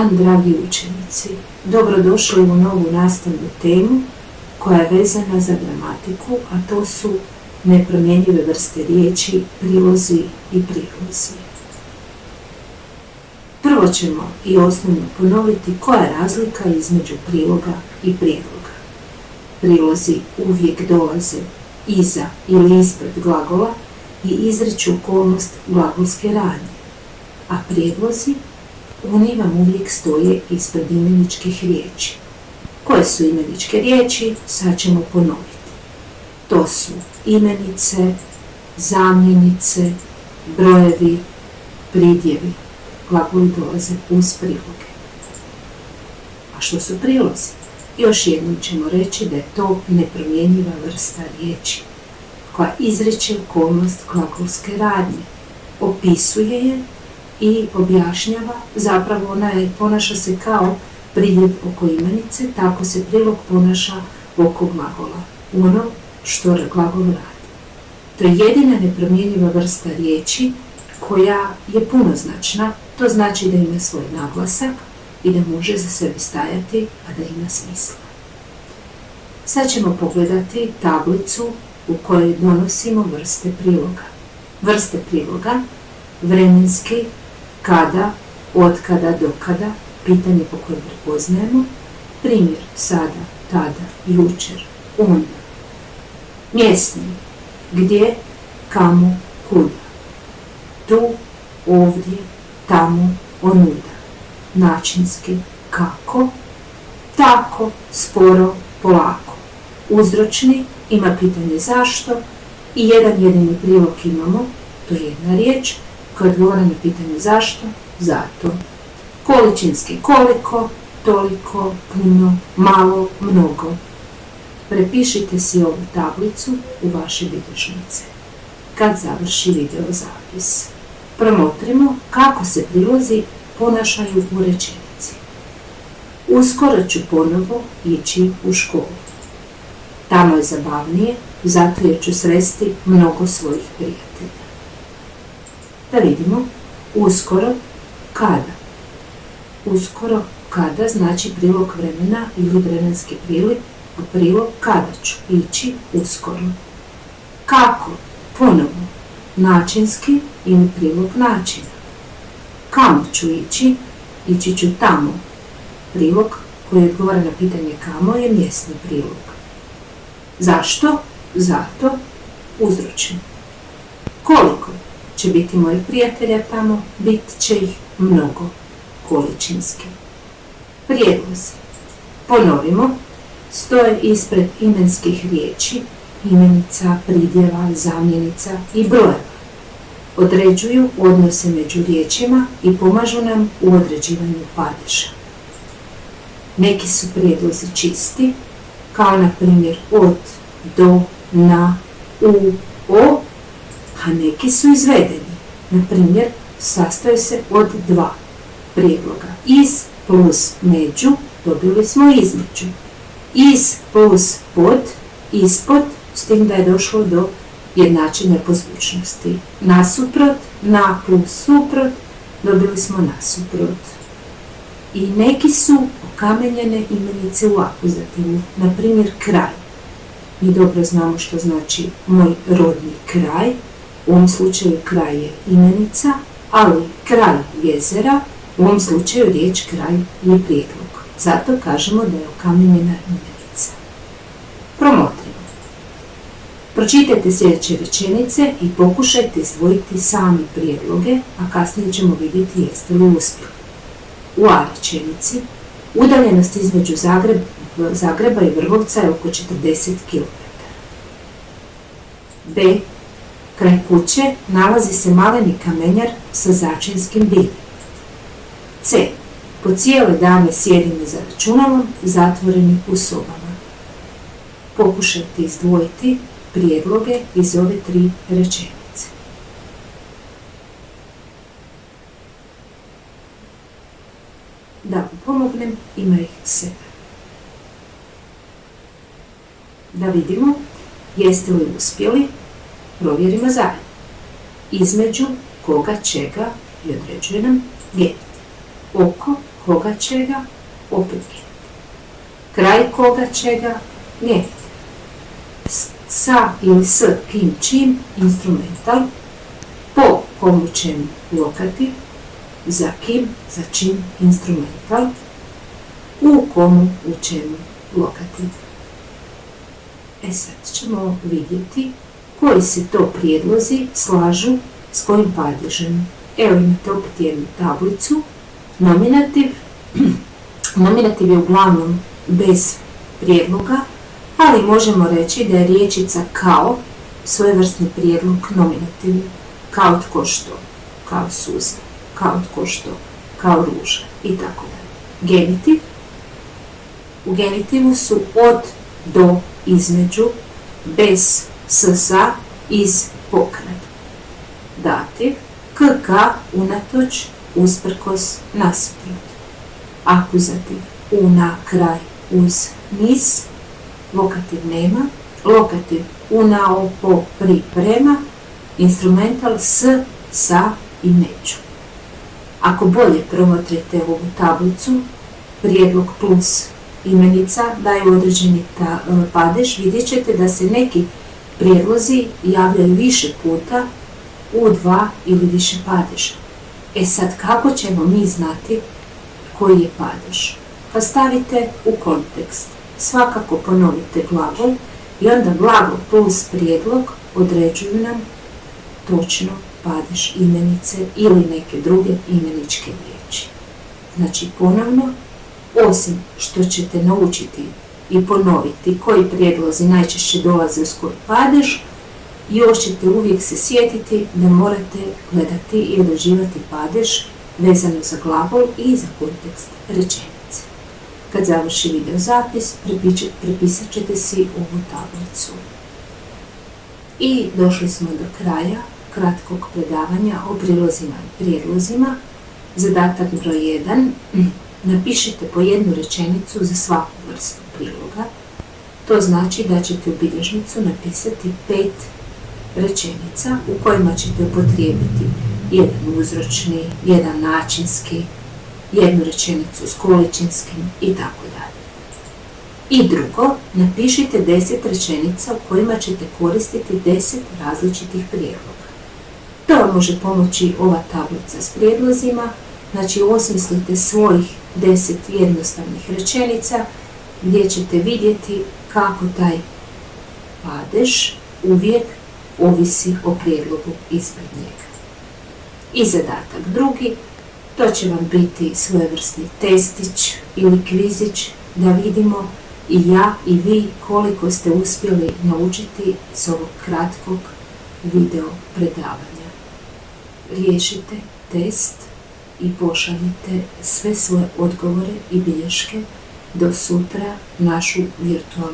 dan, dragi učenici! Dobrodošli u novu nastavnu temu koja je vezana za gramatiku, a to su nepromjenjive vrste riječi, prilozi i prilozi. Prvo ćemo i osnovno ponoviti koja je razlika između priloga i prijedloga. Prilozi uvijek dolaze iza ili ispred glagola i izriču okolnost glagolske radnje, a prijedlozi, oni vam uvijek stoje ispred imeničkih riječi. Koje su imeničke riječi? Sad ćemo ponoviti. To su imenice, zamjenice, brojevi, pridjevi. Glagoli dolaze uz priloge. A što su prilozi? Još jednom ćemo reći da je to nepromjenjiva vrsta riječi koja izriče okolnost glagolske radnje, opisuje je i objašnjava, zapravo ona ponaša se kao pridjev oko imenice, tako se prilog ponaša oko glagola, ono što glagol radi. To je jedina nepromjenjiva vrsta riječi koja je punoznačna, to znači da ima svoj naglasak i da može za sebe stajati, a da ima smisla. Sad ćemo pogledati tablicu u kojoj donosimo vrste priloga. Vrste priloga, vremenski, kada, od kada do kada, pitanje po kojem prepoznajemo, primjer sada, tada, jučer, onda. Mjesni, gdje, kamo, kuda. Tu, ovdje, tamo, onuda. Načinski, kako, tako, sporo, polako. Uzročni, ima pitanje zašto i jedan jedini prilog imamo, to je jedna riječ, koja odgovara na pitanje zašto, zato. Količinski, koliko, toliko, puno, malo, mnogo. Prepišite si ovu tablicu u vaše bilježnice kad završi video zapis. Promotrimo kako se prilozi ponašaju u rečenici. Uskoro ću ponovo ići u školu. Tamo je zabavnije, zato jer ću sresti mnogo svojih prijatelja. Da vidimo, uskoro, kada. Uskoro, kada znači prilog vremena ili vremenski prilog kada ću ići uskoro. Kako? Ponovo, načinski ili prilog načina. Kamo ću ići? Ići ću tamo. Prilog koji odgovara na pitanje kamo je mjesni prilog. Zašto? Zato, uzročno. Koliko će biti mojih prijatelja tamo? Bit će ih mnogo. Količinski. Prijedlozi. Ponovimo, stoje ispred imenskih riječi, imenica, pridjeva, zamjenica i brojeva. Određuju odnose među riječima i pomažu nam u određivanju padeža. Neki su prijedlozi čisti, kao na primjer od, do, na, u, o, a neki su izvedeni. Na primjer, sastoje se od dva prijedloga. Iz plus među, dobili smo između. Iz plus pod, ispod, s tim da je došlo do jednačenja po zvučnosti. Nasuprot, na plus suprot, dobili smo nasuprot. I neki su okamenjene imenice u akuzativu, na primjer kraj. Mi dobro znamo što znači moj rodni kraj, u ovom slučaju kraj je imenica, ali kraj jezera, u ovom slučaju riječ kraj je prijedlog. Zato kažemo da je okamenjena imenica. Promotrimo. Pročitajte sljedeće rečenice i pokušajte izdvojiti sami prijedloge, a kasnije ćemo vidjeti jeste li uspjeli. U A rečenici, udaljenost između Zagreba i Vrbovca je oko 40 km. B. Kraj kuće nalazi se maleni kamenjar sa začinskim biljem. C. Po cijele dane sjedimo za računalom, zatvoreni u sobama. Pokušajte izdvojiti prijedloge iz ove tri rečenice. Da vam pomognem, ima ih 7. Da vidimo, jeste li uspjeli, provjerimo zajedno. Između koga, čega i određuje nam genet. Oko koga čega, opet genitiv. Kraj koga čega, genitiv. Sa ili s kim čim, instrumental. Po komu čemu, lokativ. Za kim, za čim, instrumental. U komu, u čemu, lokativ. Sad ćemo vidjeti koji se to prijedlozi slažu s kojim padežem. Evo imate opet jednu tablicu. Nominativ. Nominativ je uglavnom bez prijedloga, ali možemo reći da je riječica kao svojevrsni prijedlog nominativu. Kao tko što, kao suza, kao tko što, kao ruža i tako dalje. Genitiv. U genitivu su od, do, između, bez, s, sa, iz, pokraj. Dativ. K, ka, unatoč, usprkos, nasuprot. Akuzativ. U, na, kraj, uz, niz. Vokativ nema. Lokativ. U, na, o, po, pri, prema. Instrumental s, sa i među. Ako bolje promotrite ovu tablicu, prijedlog plus imenica daju određeni padež, vidjet ćete da se neki prijedlozi javljaju više puta u dva ili više padeža. Sad kako ćemo mi znati koji je padež? Pa stavite u kontekst. Svakako ponovite glagol i onda glagol plus prijedlog određuju nam točno padež imenice ili neke druge imeničke riječi. Znači ponovno, osim što ćete naučiti i ponoviti koji prijedlozi najčešće dolaze uz koji padež, još ćete uvijek se sjetiti da morate gledati i određivati padež vezano za glagol i za kontekst rečenice. Kad završi video zapis, prepisat ćete si ovu tablicu. I došli smo do kraja kratkog predavanja o prilozima i prijedlozima. Zadatak broj 1. Napišite po jednu rečenicu za svaku vrstu priloga. To znači da ćete u bilježnicu napisati 5 rečenica u kojima ćete upotrijebiti jedan uzročni, jedan načinski, jednu rečenicu s količinskim i tako dalje. I drugo, napišite 10 rečenica u kojima ćete koristiti 10 različitih prijedloga. To vam može pomoći ova tablica s prijedlozima, znači osmislite svojih 10 jednostavnih rečenica gdje ćete vidjeti kako taj padež uvijek ovisi o prijedlogu ispred njega. I zadatak drugi, to će vam biti svojevrsni testić ili kvizić da vidimo i ja i vi koliko ste uspjeli naučiti iz ovog kratkog video predavanja. Riješite test i pošaljite sve svoje odgovore i bilješke do sutra našu virtualnu